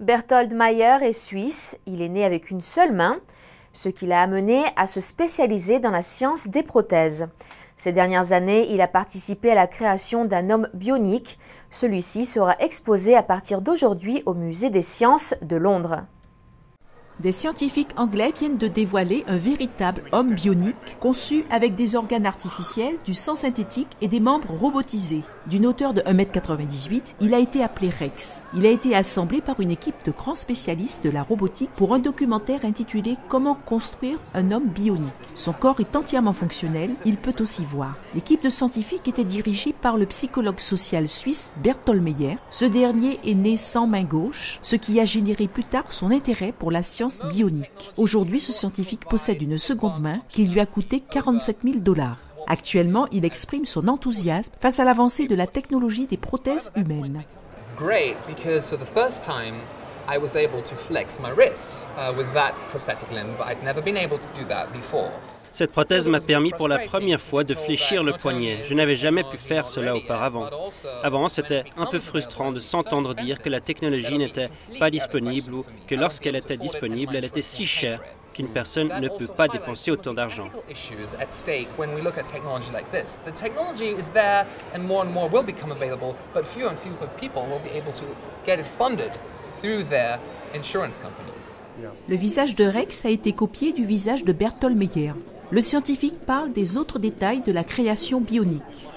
Berthold Meyer est suisse, il est né avec une seule main, ce qui l'a amené à se spécialiser dans la science des prothèses. Ces dernières années, il a participé à la création d'un homme bionique. Celui-ci sera exposé à partir d'aujourd'hui au Musée des sciences de Londres. Des scientifiques anglais viennent de dévoiler un véritable homme bionique conçu avec des organes artificiels, du sang synthétique et des membres robotisés. D'une hauteur de 1,98 m, il a été appelé Rex. Il a été assemblé par une équipe de grands spécialistes de la robotique pour un documentaire intitulé « Comment construire un homme bionique ». Son corps est entièrement fonctionnel, il peut aussi voir. L'équipe de scientifiques était dirigée par le psychologue social suisse Berthold Meyer. Ce dernier est né sans main gauche, ce qui a généré plus tard son intérêt pour la science bionique. Aujourd'hui, ce scientifique possède une seconde main qui lui a coûté 47 000 $. Actuellement, il exprime son enthousiasme face à l'avancée de la technologie des prothèses humaines. Great, because for the first time, I was able to flex my wrist with that prosthetic limb, but I'd never been able to do that before. Cette prothèse m'a permis pour la première fois de fléchir le poignet. Je n'avais jamais pu faire cela auparavant. Avant, c'était un peu frustrant de s'entendre dire que la technologie n'était pas disponible ou que lorsqu'elle était disponible, elle était si chère qu'une personne ne peut pas dépenser autant d'argent. Le visage de Rex a été copié du visage de Berthold Meyer. Le scientifique parle des autres détails de la création bionique.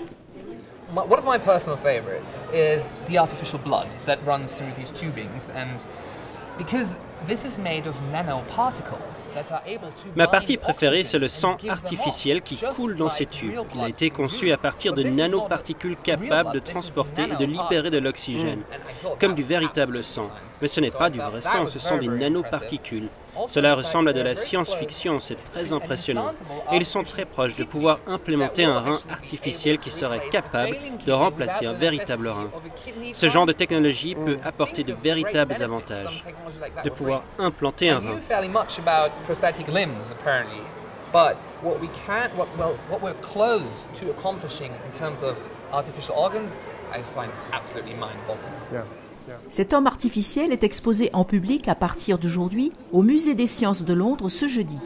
One of my personal favorites is the artificial blood that runs through these tubings, and because this is made of nanoparticles that are able to. Ma partie préférée, c'est le sang artificiel qui coule dans ces tubes. Il a été conçu à partir de nanoparticules capables de transporter et de libérer de l'oxygène, comme du véritable sang. Mais ce n'est pas du vrai sang, ce sont des nanoparticules. Cela ressemble à de la science-fiction, c'est très impressionnant. Et ils sont très proches de pouvoir implémenter un rein artificiel qui serait capable de remplacer un véritable rein. Ce genre de technologie peut apporter de véritables avantages, de pouvoir implanter un rein. Cet homme artificiel est exposé en public à partir d'aujourd'hui au Musée des sciences de Londres ce jeudi.